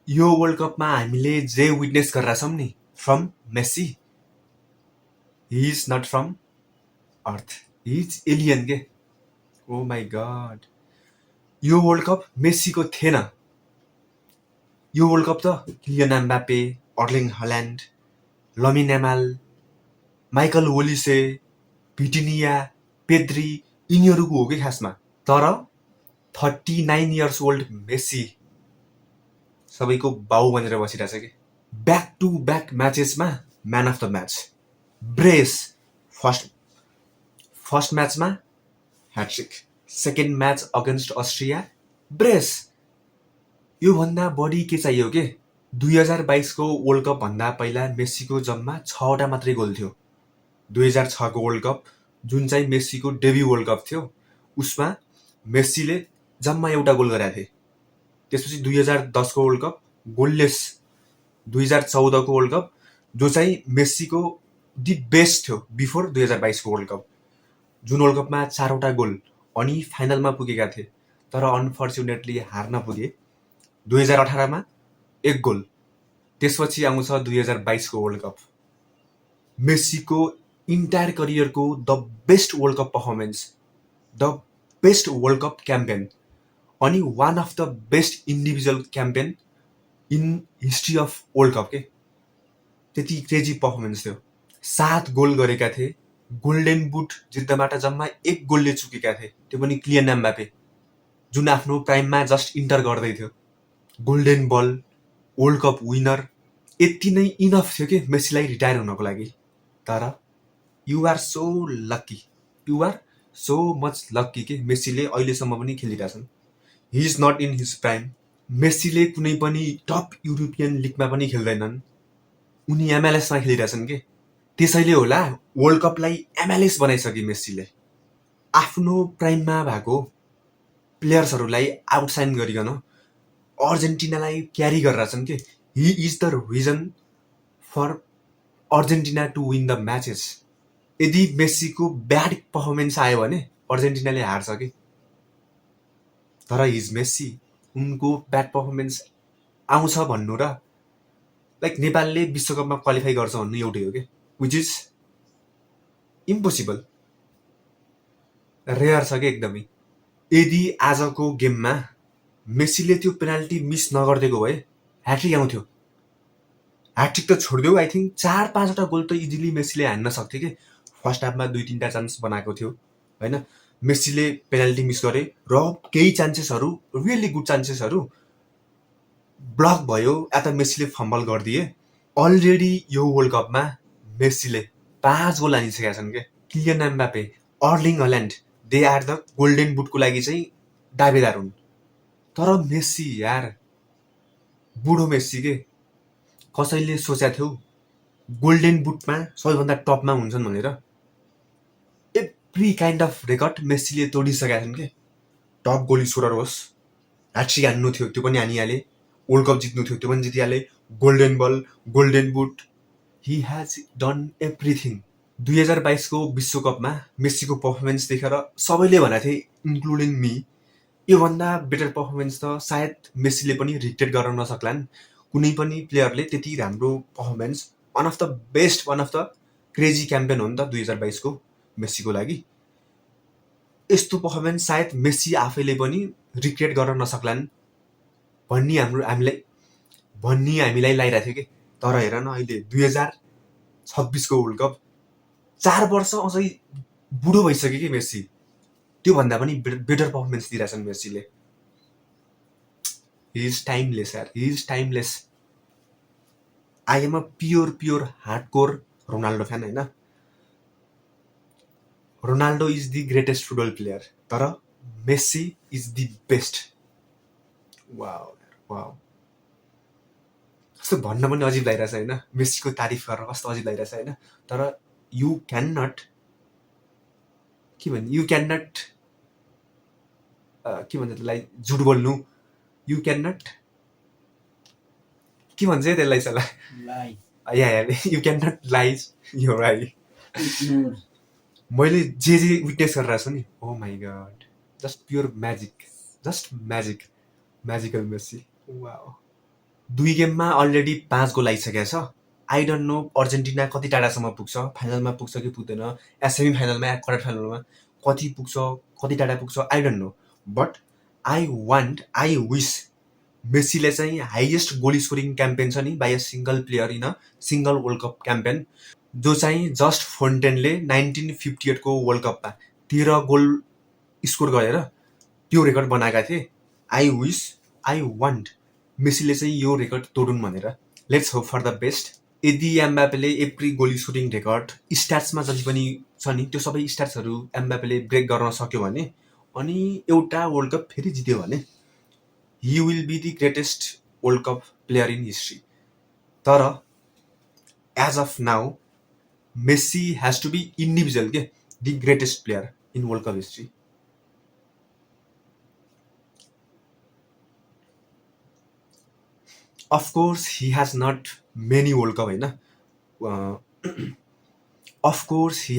यो वर्ल्ड कपमा हामीले जे विटनेस गरेर छौँ नि from Messi, he is not from earth, he is alien के। ओ माई गड, यो वर्ल्ड कप मेस्सीको थिएन। यो वर्ल्ड कप त Kylian Mbappe, Erling Haaland, Lamine Yamal, Michael Olise, Vitinha, Pedri यिनीहरूको हो कि खासमा। तर 39 इयर्स ओल्ड मेस्सी सबैको बाउ बनेर बसिरहेछ कि। ब्याक टु ब्याक म्याचेसमा man of the match, brace. First म्याचमा ह्याट्रिक, second match against Austria brace. योभन्दा बढी के चाहियो के। 2022को वर्ल्ड कप भन्दा पहिला मेस्सीको जम्मा 6वटा मात्रै गोल थियो। 2006को वर्ल्ड कप जुन चाहिँ मेस्सीको डेब्यू वर्ल्ड कप थियो, उसमा मेस्सीले जम्मा एउटा गोल गरेका थिए। त्यसपछि 2010को वर्ल्ड कप गोललेस, 2014को वर्ल्ड कप जो चाहिँ मेस्सीको दि बेस्ट थियो बिफोर 2022को वर्ल्ड कप, जुन वर्ल्ड कपमा 4वटा गोल अनि फाइनलमा पुगेका थिए तर अनफर्चुनेटली हार्न पुगे। 2018मा 1 गोल। त्यसपछि आउँछ 2022को वर्ल्ड कप, मेस्सीको इन्टायर करियरको the best world cup performance, the best world cup campaign अनि one of the best individual campaign in history of world cup के। त्यति क्रेजी पर्फर्मेन्स थियो। 7 गोल गरेका थिए। गोल्डेन बुट जित्नबाट जम्मा 1 गोलले चुकेका थिए, त्यो पनि किलियन एम्बापे जुन आफ्नो प्राइममा जस्ट इन्टर गर्दै थियो। गोल्डेन बल, वर्ल्ड कप विनर, यति नै इनफ थियो कि मेस्सीलाई रिटायर हुनको लागि। तर you are so lucky, you are so much lucky कि मेस्सीले अहिलेसम्म पनि खेलिरहेछन्। He is not in his prime. मेस्सीले कुनै पनि टप युरोपियन लिगमा पनि खेल्दैनन्, उनी एमएलएसमा खेलिरहेछन् के। त्यसैले होला वर्ल्ड कपलाई एमएलएस बनाइसके मेस्सीले। आफ्नो प्राइममा भएको प्लेयर्सहरूलाई आउटसाइन गरिकन अर्जेन्टिनालाई क्यारी गरिरहेछन् के। He is the reason for Argentina to win the matches. यदि मेस्सीको ब्याड पर्फर्मेन्स आयो भने अर्जेन्टिनाले हार्छ कि। तर हिज मेस्सी, उनको ब्याड पर्फर्मेन्स आउँछ भन्नु र लाइक नेपालले विश्वकपमा क्वालिफाई गर्छ भन्नु एउटै हो कि, विच इज इम्पोसिबल, रेयर छ कि एकदमै। यदि आजको गेममा मेस्सीले त्यो पेनाल्टी मिस नगरिदिएको भए ह्याट्रिक आउँथ्यो। ह्याट्रिक त छोडिदेऊ, आई थिङ्क 4-5वटा गोल त इजिली मेस्सीले हान्न सक्थ्यो कि। फर्स्ट हाफमा 2-3टा चान्स बनाएको थियो होइन, मेस्सीले पेनाल्टी मिस गरे र केही चान्सेसहरू, रियली गुड चान्सेसहरू ब्लक भयो या त मेस्सीले फम्बल गरिदिए। अलरेडी यो वर्ल्ड कपमा मेस्सीले 5 गोल हानिसकेका छन् क्या। Kylian Mbappe, Erling Haaland, they are the golden बुटको लागि चाहिँ दावेदार हुन्। तर मेस्सी यार, बुढो मेस्सी के। कसैले सोचेको थियो गोल्डेन बुटमा सबैभन्दा टपमा हुन्छन् भनेर। एभ्री काइन्ड अफ रेकर्ड मेस्सीले तोडिसकेका छन् के। टप गोल स्कोरर होस्, ह्याट्रिक हान्नु थियो त्यो पनि हानिहाले, वर्ल्ड कप जित्नु थियो त्यो पनि जितिहाले, golden ball, golden boot, he has done everything. 2022को विश्वकपमा मेस्सीको पर्फर्मेन्स देखेर सबैले भनेको थिए, इन्क्लुडिङ मी, योभन्दा बेटर पर्फर्मेन्स त सायद मेस्सीले पनि रिक्रिएट गर्न नसक्लान्। कुनै पनि प्लेयरले त्यति राम्रो performance, one of the best, one of the crazy campaign हो नि त 2022को मेस्सीको लागि। यस्तो पर्फर्मेन्स सायद मेस्सी आफैले पनि रिक्रिएट गर्न नसक्लान् भन्ने हामीलाई लागिरहेको थियो कि। तर हेर न, अहिले 2026को वर्ल्ड कप, 4 वर्ष अझै बुढो भइसक्यो कि मेस्सी। त्योभन्दा पनि बेटर पर्फर्मेन्स दिइरहेछन् मेस्सीले। हि इज टाइमलेस यार, he is timeless. I am a pure hardcore Ronaldo fan होइन। Ronaldo is the greatest football player, तर Messi is the best. Wow wow, कस्तो भन्न पनि अजिब लागिरहेछ होइन, मेस्सीको तारिफ गरेर कस्तो अजिब लागिरहेछ होइन। तर यु क्यान नट, के भन्ने, यु क्यान नट, के भन्छ त्यसलाई, झुट बोल्नु, यु क्यान नट, के भन्छ त्यसलाई सला, you can not lies your eye. मैले जे विटनेस गरिरहेको छु नि, oh my god, just pure magic, just magic, magical Messi. Wow, 2 गेममा अलरेडी 5 गोल आइसकेको छ। आई डोन्ट नो अर्जेन्टिना कति टाढासम्म पुग्छ, फाइनलमा पुग्छ कि पुग्दैन, या सेमी फाइनलमा या क्वार्टर फाइनलमा कति पुग्छ, कति टाढा पुग्छ, I don't know. But I wish मेसीले चाहिँ हाइएस्ट गोल स्कोरिङ क्याम्पेन छ नि by a single player in a single world cup campaign, जो चाहिँ जस्ट फोन्टेनले 1958 को वर्ल्ड कपमा 13 गोल स्कोर गरेर त्यो रेकर्ड बनाएका थिए। आई वान्ट मेसीले चाहिँ यो रेकर्ड तोडुन् भनेर। Let's hope for the best. यदि एम्बापेले एभ्री गोल स्कोरिङ रेकर्ड स्ट्याट्समा जति पनि छ नि त्यो सबै स्ट्याट्सहरू एम्बापेले ब्रेक गर्न सक्यो भने अनि एउटा वर्ल्ड कप फेरि जित्यो भने he will be the greatest world cup player in history. तर as of now Messi has to be individual के the greatest player in world cup history. Of course, he has not many World Cup, है ना? Of course, he